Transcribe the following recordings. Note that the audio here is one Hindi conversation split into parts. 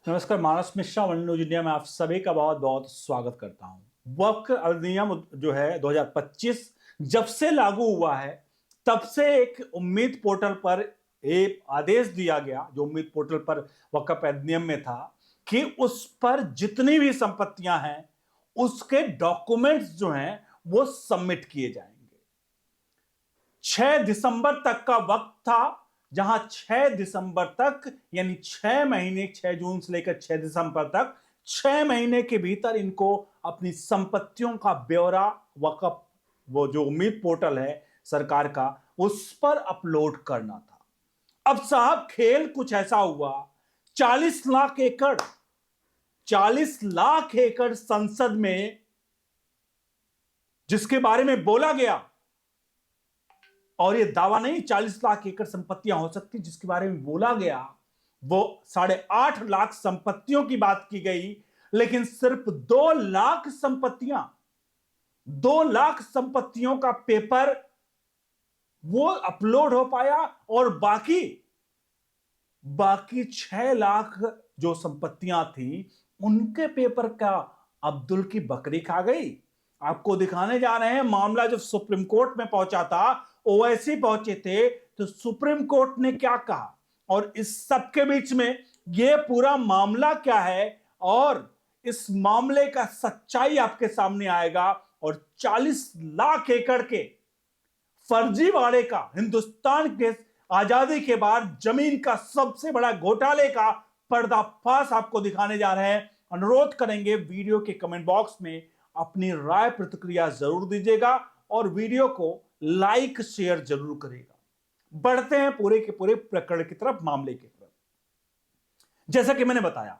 नमस्कार, मानस मिश्रा वन न्यूज इंडिया में आप सभी का बहुत बहुत स्वागत करता हूं। वक्फ अधिनियम जो है 2025 जब से लागू हुआ है तब से एक उम्मीद पोर्टल पर एक आदेश दिया गया, जो उम्मीद पोर्टल पर वक्फ अधिनियम में था कि उस पर जितनी भी संपत्तियां हैं उसके डॉक्यूमेंट्स जो हैं वो सबमिट किए जाएंगे। 6 दिसंबर तक का वक्त था, जहां 6 दिसंबर तक यानी 6 महीने, 6 जून से लेकर 6 दिसंबर तक 6 महीने के भीतर इनको अपनी संपत्तियों का ब्यौरा वक्फ, वो जो उम्मीद पोर्टल है सरकार का, उस पर अपलोड करना था। अब साहब खेल कुछ ऐसा हुआ, 40 लाख एकड़ 40 लाख एकड़ संसद में जिसके बारे में बोला गया, और ये दावा नहीं 40 लाख एकड़ संपत्तियां हो सकती जिसके बारे में बोला गया, वो 8.5 लाख संपत्तियों की बात की गई, लेकिन सिर्फ 2 लाख संपत्तियां, 2 लाख संपत्तियों का पेपर वो अपलोड हो पाया, और बाकी बाकी 6 लाख जो संपत्तियां थी उनके पेपर का अब्दुल की बकरी खा गई। आपको दिखाने जा रहे हैं मामला जब सुप्रीम कोर्ट में पहुंचा था, ओवैसी पहुंचे थे, तो सुप्रीम कोर्ट ने क्या कहा और इस सब के बीच में यह पूरा मामला क्या है, और इस मामले का सच्चाई आपके सामने आएगा। और 40 लाख एकड़ के फर्जीवाड़े का, हिंदुस्तान के आजादी के बाद जमीन का सबसे बड़ा घोटाले का पर्दाफाश आपको दिखाने जा रहे हैं। अनुरोध करेंगे वीडियो के कमेंट बॉक्स में अपनी राय प्रतिक्रिया जरूर दीजिएगा और वीडियो को लाइक शेयर जरूर करेगा। बढ़ते हैं पूरे के पूरे प्रकरण की तरफ, मामले की तरफ। जैसा कि मैंने बताया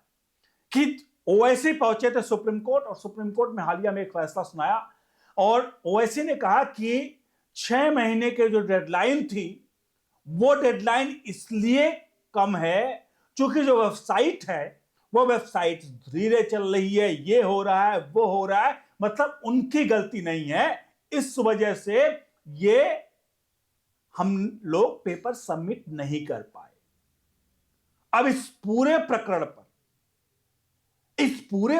कि ओवैसी पहुंचे थे सुप्रीम कोर्ट, और सुप्रीम कोर्ट में हालिया में एक फैसला सुनाया, और ओवैसी ने कहा कि 6 महीने के जो डेडलाइन थी वो डेडलाइन इसलिए कम है क्योंकि जो वेबसाइट है वो वेबसाइट धीरे चल रही है, ये हो रहा है, वो हो रहा है, मतलब उनकी गलती नहीं है, इस वजह से ये हम लोग पेपर सबमिट नहीं कर पाए। अब इस पूरे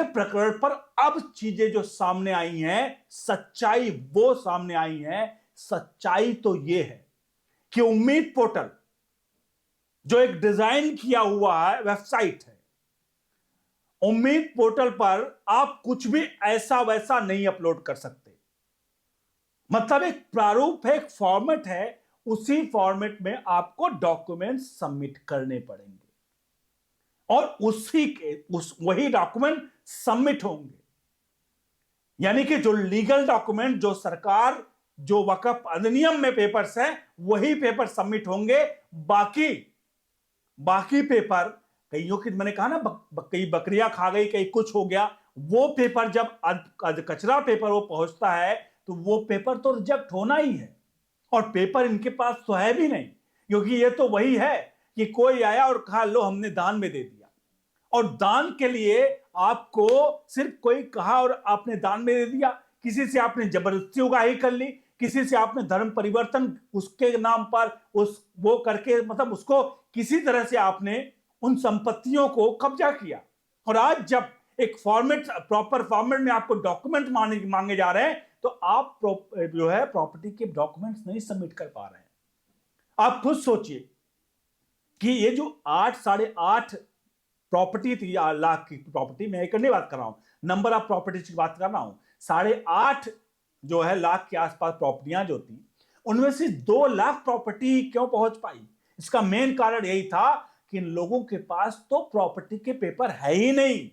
प्रकरण पर अब चीजें जो सामने आई हैं, सच्चाई वो सामने आई है। सच्चाई तो यह है कि उम्मीद पोर्टल जो एक डिजाइन किया हुआ है वेबसाइट है, उम्मीद पोर्टल पर आप कुछ भी ऐसा वैसा नहीं अपलोड कर सकते। मतलब एक प्रारूप है, एक फॉर्मेट है, उसी फॉर्मेट में आपको डॉक्यूमेंट सबमिट करने पड़ेंगे और वही डॉक्यूमेंट सबमिट होंगे। यानी कि जो लीगल डॉक्यूमेंट, जो सरकार, जो वक्फ अधिनियम में पेपर्स है, वही पेपर सबमिट होंगे। बाकी पेपर, कईयों की मैंने कहा ना, कई बकरियां खा गई, कई कुछ हो गया, वो पेपर जब कचरा पेपर वो पहुंचता है तो वो पेपर तो रिजेक्ट होना ही है। और पेपर इनके पास तो है भी नहीं, क्योंकि ये तो वही है कि कोई आया और कहा लो हमने दान में दे दिया, और दान के लिए आपको सिर्फ कोई कहा और आपने दान में दे दिया, किसी से आपने जबरदस्ती उगाही कर ली, किसी से आपने धर्म परिवर्तन उसके नाम पर वो करके, मतलब उसको किसी तरह से आपने उन संपत्तियों को कब्जा किया। और आज जब एक फॉर्मेट, प्रॉपर फॉर्मेट में आपको डॉक्यूमेंट मांगे जा रहे हैं, तो आप जो है प्रॉपर्टी के डॉक्यूमेंट्स नहीं सबमिट कर पा रहे हैं। आप खुद सोचिए कि ये जो 8.5 प्रॉपर्टी थी, लाख की प्रॉपर्टी, मैं एकड़ नहीं बात कर रहा हूं, नंबर ऑफ प्रॉपर्टी की बात कर रहा हूं, 8.5 जो है लाख के आसपास प्रॉपर्टियां जो थी, उनमें से 2 लाख प्रॉपर्टी क्यों पहुंच पाई? इसका मेन कारण यही था कि इन लोगों के पास तो प्रॉपर्टी के पेपर है ही नहीं।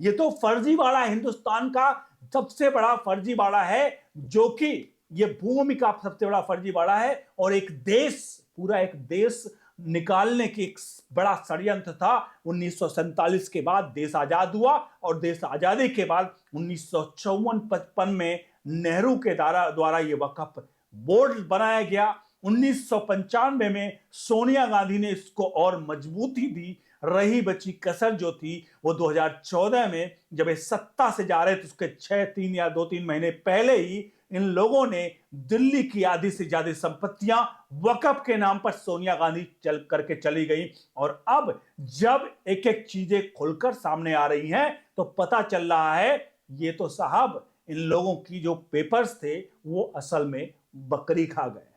ये तो फर्जीवाड़ा, हिंदुस्तान का सबसे बड़ा फर्जीवाड़ा है, जो कि ये भूमि का सबसे बड़ा फर्जीवाड़ा है, और एक देश, पूरा एक देश निकालने की एक बड़ा षड्यंत्र था। 1947 के बाद देश आजाद हुआ, और देश आजादी के बाद 1954-55 में नेहरू के द्वारा ये वक्फ बोर्ड बनाया गया। 1995 में सोनिया गांधी ने इसको और मजबूती दी। रही बची कसर जो थी वो 2014 में जब ये सत्ता से जा रहे थे, उसके 3 या 2-3 महीने पहले ही इन लोगों ने दिल्ली की आधी से ज्यादा संपत्तियां वक्फ के नाम पर सोनिया गांधी चल करके चली गई। और अब जब एक एक चीजें खुलकर सामने आ रही हैं तो पता चल रहा है ये तो साहब इन लोगों की जो पेपर्स थे वो असल में बकरी खा गए हैं।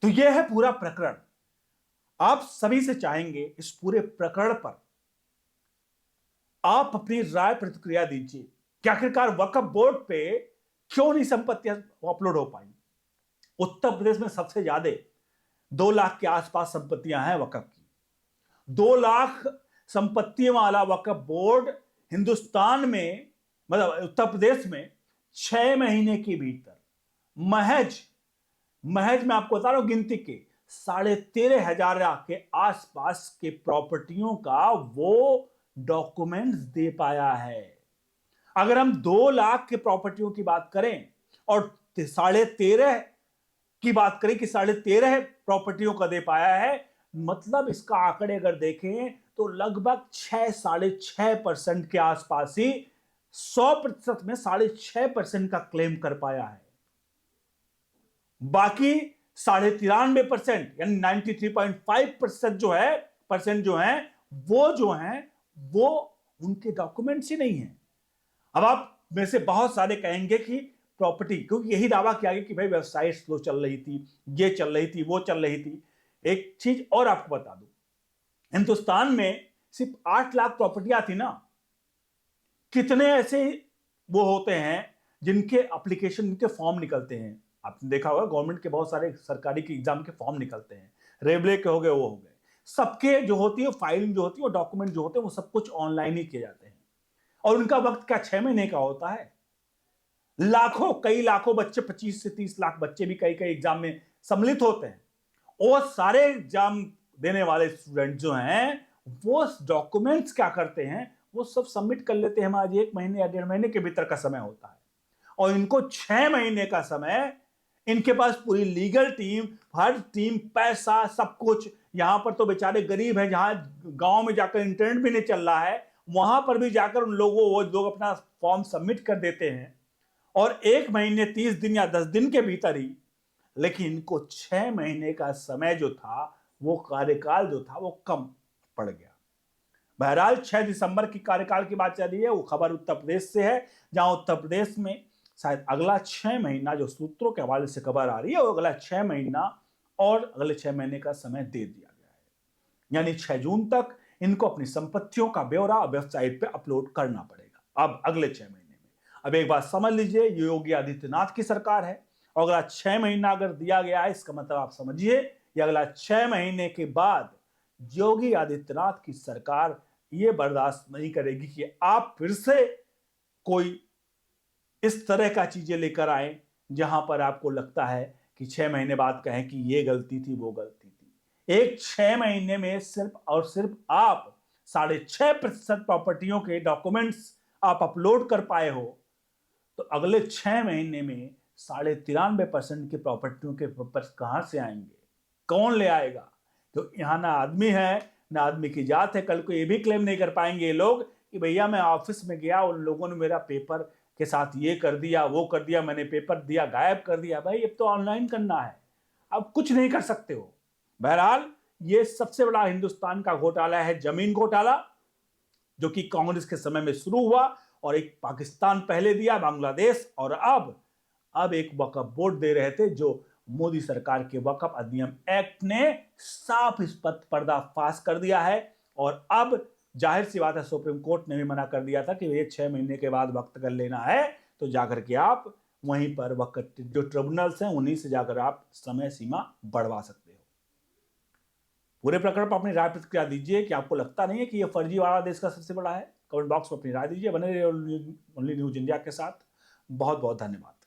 तो यह है पूरा प्रकरण। आप सभी से चाहेंगे इस पूरे प्रकरण पर आप अपनी राय प्रतिक्रिया दीजिए कि आखिरकार वक्फ बोर्ड पे क्यों नहीं संपत्तियां अपलोड हो पाई। उत्तर प्रदेश में सबसे ज्यादा 2 लाख के आसपास संपत्तियां हैं वक्फ की। 2 लाख संपत्तियों वाला वक्फ बोर्ड हिंदुस्तान में, मतलब उत्तर प्रदेश में 6 महीने के भीतर महज मैं आपको बता रहा हूं गिनती के 13,500 के आसपास के प्रॉपर्टियों का वो डॉक्यूमेंट्स दे पाया है। अगर हम 2 लाख के प्रॉपर्टियों की बात करें और 13.5 की बात करें कि 13.5 प्रॉपर्टियों का दे पाया है, मतलब इसका आंकड़े अगर देखें तो लगभग 6-6.5% के आसपास ही 100% में 6.5% का क्लेम कर पाया है। बाकी 93.5% यानी 93.5% जो है वो उनके डॉक्यूमेंट्स ही नहीं है। अब आप में से बहुत सारे कहेंगे कि प्रॉपर्टी, क्योंकि यही दावा किया गया कि भाई वेबसाइट स्लो चल रही थी, ये चल रही थी, वो चल रही थी। एक चीज और आपको बता दूं, हिंदुस्तान में सिर्फ 8 लाख प्रॉपर्टियां थी ना। कितने ऐसे वो होते हैं जिनके एप्लीकेशन, जिनके फॉर्म निकलते हैं। आपने देखा होगा गवर्नमेंट के बहुत सारे सरकारी के एग्जाम के फॉर्म निकलते हैं, रेलवे के हो गए, वो हो गए, सबके जो होती है फाइलिंग जो होती है, वो डॉक्यूमेंट जो होते हैं वो सब कुछ ऑनलाइन ही किए जाते हैं। और उनका वक्त क्या 6 महीने का होता है। कई लाखों बच्चे, 25 से 30 लाख बच्चे भी कई एग्जाम में सम्मिलित होते हैं। और सारे एग्जाम देने वाले स्टूडेंट जो हैं वो डॉक्यूमेंट्स क्या करते हैं, वो सब सबमिट कर लेते हैं। हमारे 1 महीने या 1.5 महीने के भीतर का समय होता है और इनको 6 महीने का समय, इनके पास पूरी लीगल टीम, हर टीम, पैसा, सब कुछ। यहां पर तो बेचारे गरीब हैं, जहां गांव में जाकर इंटरनेट भी नहीं चल रहा है, वहां पर भी जाकर वो लोग अपना फॉर्म सबमिट कर देते हैं और 1 महीने 30 दिन या 10 दिन के भीतर ही। लेकिन इनको 6 महीने का समय जो था, वो कार्यकाल जो था वो कम पड़ गया। बहरहाल 6 दिसंबर की कार्यकाल की बात चल रही है, वो खबर उत्तर प्रदेश से है, जहां उत्तर प्रदेश में शायद अगला 6 महीना, जो सूत्रों के हवाले से खबर आ रही है, वो अगला 6 महीना और अगले 6 महीने का समय दे दिया गया है। यानी 6 जून तक इनको अपनी संपत्तियों का ब्यौरा वेबसाइट पे अपलोड करना पड़ेगा। अब अगले 6 महीने में, अब एक बात समझ लीजिए, ये योगी आदित्यनाथ की सरकार है और अगला 6 महीना अगर दिया गया है, इसका मतलब आप समझिए ये अगला 6 महीने के बाद योगी आदित्यनाथ की सरकार ये बर्दाश्त नहीं करेगी कि आप फिर से कोई इस तरह का चीजें लेकर आए जहां पर आपको लगता है कि 6 महीने बाद कहें कि ये गलती थी, वो गलती थी। एक 6 महीने में सिर्फ और सिर्फ आप 6.5% प्रॉपर्टियों के डॉक्यूमेंट्स आप अपलोड कर पाए हो, तो अगले 6 महीने में 93.5% की प्रॉपर्टियों के पेपर्स कहां से आएंगे, कौन ले आएगा। तो यहां ना आदमी है ना आदमी की जात है। कल को ये भी क्लेम नहीं कर पाएंगे ये लोग कि भैया मैं ऑफिस में गया, उन लोगों ने मेरा पेपर के साथ ये कर दिया, वो कर दिया, मैंने पेपर दिया, गायब कर दिया। भाई अब तो ऑनलाइन करना है, अब कुछ नहीं कर सकते हो। बहरहाल ये सबसे बड़ा हिंदुस्तान का घोटाला है, जमीन घोटाला, जो कि कांग्रेस के समय में शुरू हुआ और एक पाकिस्तान पहले दिया, बांग्लादेश, और अब एक वक्फ बोर्ड दे रहे थे, जो मोदी सरकार के वक्फ अधिनियम एक्ट ने साफ इस पर पर्दाफाश कर दिया है। और अब जाहिर सी बात है, सुप्रीम कोर्ट ने भी मना कर दिया था कि ये 6 महीने के बाद वक्त कर लेना है तो जाकर के आप वहीं पर वक्त, जो ट्रिब्यूनल्स हैं उन्हीं से जाकर आप समय सीमा बढ़वा सकते हो। पूरे प्रकरण पर अपनी राय प्रतिक्रिया दीजिए कि आपको लगता नहीं है कि यह फर्जीवाड़ा देश का सबसे बड़ा है। कमेंट बॉक्स में अपनी राय दीजिए। बने रहिए ओनली न्यूज इंडिया के साथ। बहुत बहुत धन्यवाद।